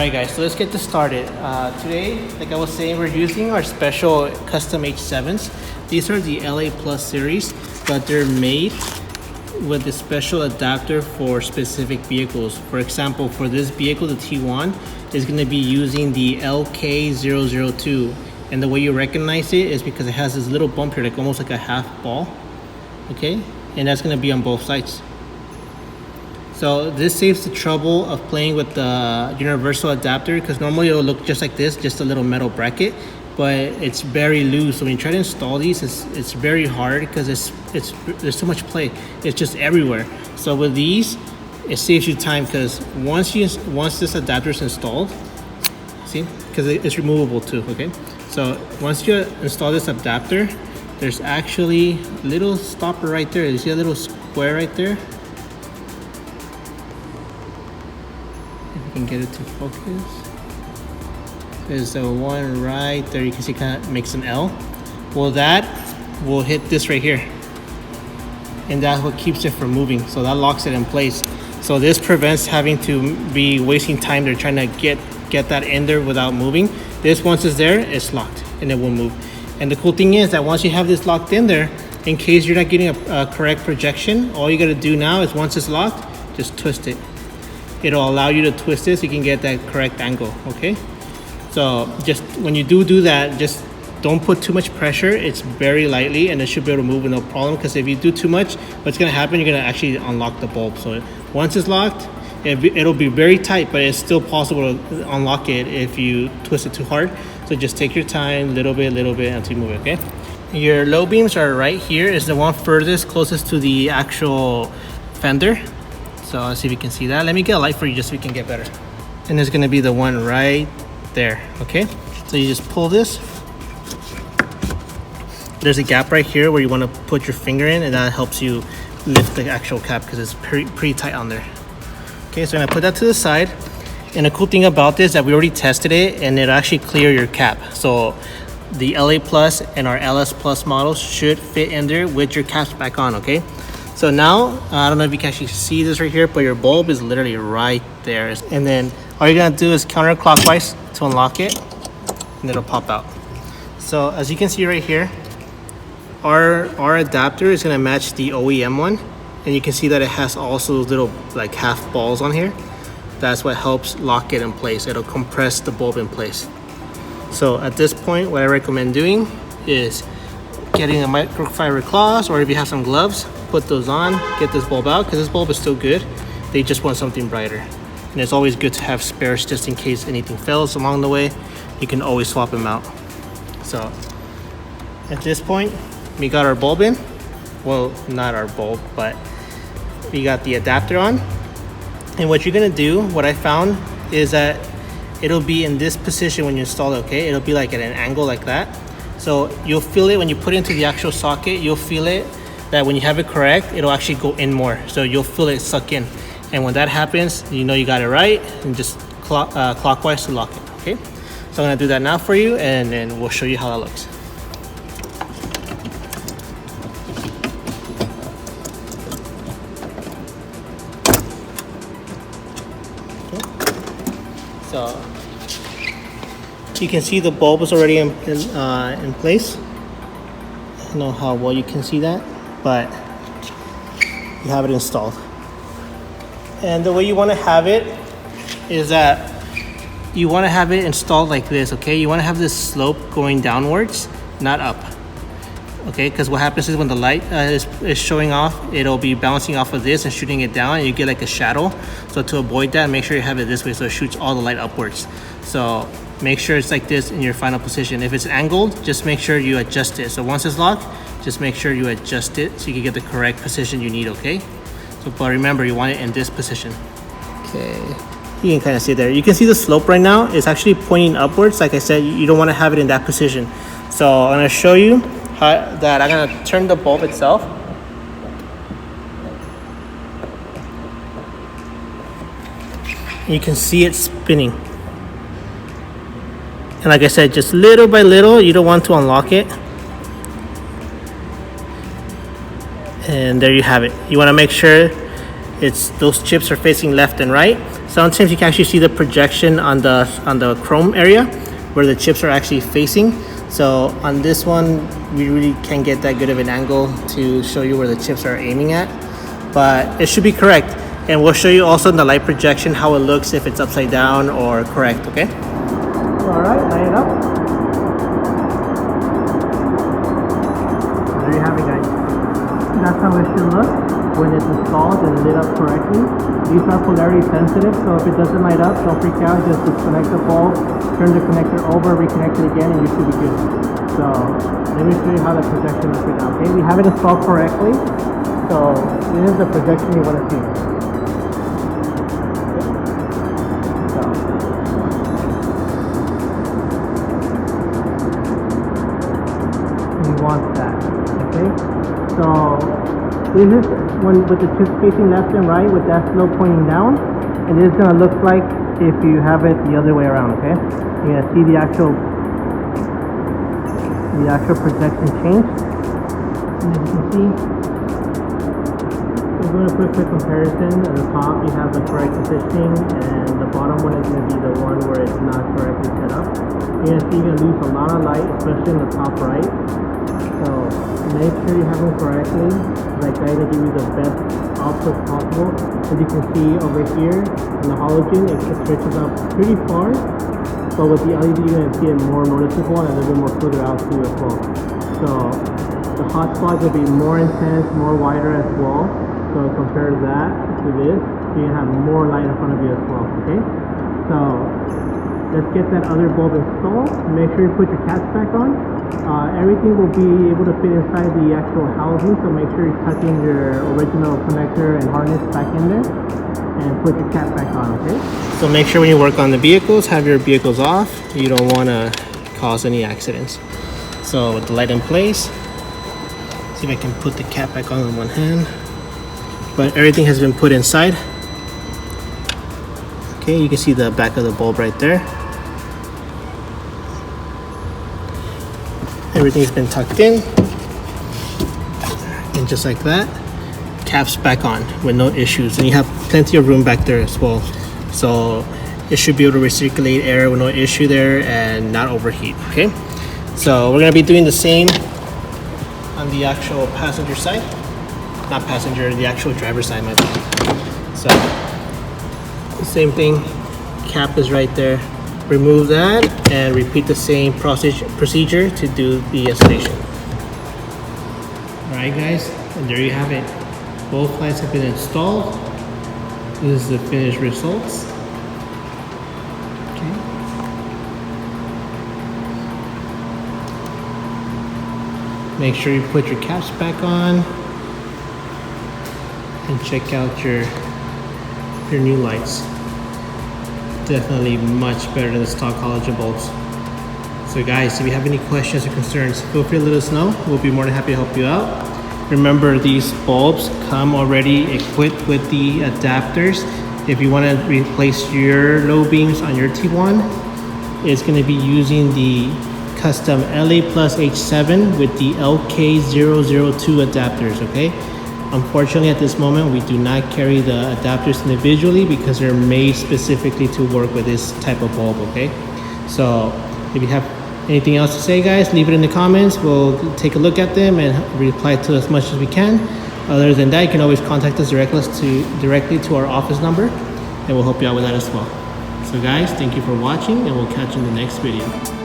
Alright guys, so let's get this started. Today, like I was saying, we're using our special custom H7s. These are the LA Plus series, but they're made with a special adapter for specific vehicles. For example, for this vehicle, the Tiguan is going to be using the LK002. And the way you recognize it is because it has this little bump here, like almost like a half ball. Okay, and that's going to be on both sides. So this saves the trouble of playing with the universal adapter, because normally it'll look just like this, just a little metal bracket, but it's very loose. So when you try to install these, it's very hard because there's so much play. It's just everywhere. So with these, it saves you time, because once this adapter is installed, see, because it's removable too. Okay, so once you install this adapter, there's actually a little stopper right there. You see a little square right there? Can get it to focus. There's the one right there. You can see it kind of makes an L. Well, that will hit this right here, and that's what keeps it from moving. So that locks it in place. So this prevents having to be wasting time. They're trying to get that in there without moving. This, once it's there, it's locked and it will move. And the cool thing is that once you have this locked in there, in case you're not getting a correct projection, all you got to do now is once it's locked, just twist it. It'll allow you to twist it so you can get that correct angle. Okay, so just when you do that, just don't put too much pressure. It's very lightly, and it should be able to move with no problem, because if you do too much, what's going to happen, you're going to actually unlock the bulb. So once it's locked, it'll be very tight, but it's still possible to unlock it if you twist it too hard. So just take your time, little bit until you move it. Okay, your low beams are right here. Is the one furthest closest to the actual fender. So let's see if you can see that. Let me get a light for you just so we can get better. And there's gonna be the one right there, okay? So you just pull this. There's a gap right here where you wanna put your finger in, and that helps you lift the actual cap because it's pretty tight on there. Okay, so I'm gonna put that to the side. And the cool thing about this is that we already tested it, and it'll actually clear your cap. So the LA Plus and our LS Plus models should fit in there with your caps back on, okay? So now, I don't know if you can actually see this right here, but your bulb is literally right there. And then all you're gonna do is counterclockwise to unlock it, and it'll pop out. So as you can see right here, our adapter is gonna match the OEM one. And you can see that it has also those little like half balls on here. That's what helps lock it in place. It'll compress the bulb in place. So at this point, what I recommend doing is getting a microfiber cloth, or if you have some gloves, put those on, get this bulb out, because this bulb is still good. They just want something brighter. And it's always good to have spares just in case anything fails along the way. You can always swap them out. So at this point, we got our bulb in. Well, not our bulb, but we got the adapter on. And what you're gonna do, what I found, is that it'll be in this position when you install it, okay? It'll be like at an angle like that. So you'll feel it when you put it into the actual socket. You'll feel it that when you have it correct, it'll actually go in more. So you'll feel it suck in. And when that happens, you know you got it right, and just clockwise to lock it, okay? So I'm gonna do that now for you, and then we'll show you how that looks. Okay. So you can see the bulb is already in place. I don't know how well you can see that, but you have it installed. And the way you want to have it is that you want to have it installed like this, okay? You want to have this slope going downwards, not up, okay? Because what happens is when the light is showing off, it'll be bouncing off of this and shooting it down, and you get like a shadow. So to avoid that, make sure you have it this way so it shoots all the light upwards. So make sure it's like this in your final position. If it's angled, just make sure you adjust it. So once it's locked, just make sure you adjust it so you can get the correct position you need, okay? So, but remember, you want it in this position. Okay, you can kind of see there. You can see the slope right now is actually pointing upwards. Like I said, you don't want to have it in that position. So I'm gonna show you how that I'm gonna turn the bulb itself. You can see it spinning. And like I said, just little by little, you don't want to unlock it. And there you have it. You want to make sure those chips are facing left and right. sometimes you can actually see the projection on the chrome area where the chips are actually facing. So on this one, we really can't get that good of an angle to show you where the chips are aiming at, but it should be correct. And we'll show you also in the light projection how it looks if it's upside down or correct, okay? All right, light it up. There you have it, guys. That's how it should look when it's installed and lit up correctly. These are polarity sensitive, so if it doesn't light up, don't freak out. Just disconnect the bulb, turn the connector over, reconnect it again, and you should be good. So let me show you how the projection looks right now. Okay, we have it installed correctly. So this is the projection you want to see. So you want that. Okay. So this is when with the chips facing left and right with that slope pointing down, and it is going to look like if you have it the other way around. Okay, you're going to see the actual projection change. And as you can see, we're going to put a quick comparison. At the top you have the correct positioning, and the bottom one is going to be the one where it's not correctly set up. You're going to see you're going to lose a lot of light, especially in the top right. So make sure you have them correctly. Like I to give you the best output possible. As you can see over here in the halogen, it stretches out pretty far, but with the LED you're going to see it more noticeable and a little bit more further out too as well. So the hot spots will be more intense, more wider as well. So compare that to this, so you have more light in front of you as well. Okay, so let's get that other bulb installed. Make sure you put your caps back on. Everything will be able to fit inside the actual housing, so make sure you tuck in your original connector and harness back in there and put your cap back on, okay? So make sure when you work on the vehicles, have your vehicles off. You don't want to cause any accidents. So with the light in place, see if I can put the cap back on one hand. But everything has been put inside. Okay, you can see the back of the bulb right there. Everything's been tucked in, and just like that, caps back on with no issues. And you have plenty of room back there as well, so it should be able to recirculate air with no issue there and not overheat. Okay, so we're gonna be doing the same on the actual passenger side, not passenger, the actual driver's side, my bad. So the same thing, cap is right there. Remove that and repeat the same procedure to do the installation. Alright guys, and there you have it. Both lights have been installed. This is the finished results. Okay. Make sure you put your caps back on and check out your new lights. Definitely much better than the stock halogen bulbs. So guys, if you have any questions or concerns, feel free to let us know. We'll be more than happy to help you out. Remember, these bulbs come already equipped with the adapters. If you want to replace your low beams on your Tiguan, it's going to be using the custom LA Plus H7 with the LK002 adapters, okay? Unfortunately, at this moment, we do not carry the adapters individually because they're made specifically to work with this type of bulb, okay? So if you have anything else to say, guys, leave it in the comments. We'll take a look at them and reply to as much as we can. Other than that, you can always contact us directly to our office number, and we'll help you out with that as well. So guys, thank you for watching, and we'll catch you in the next video.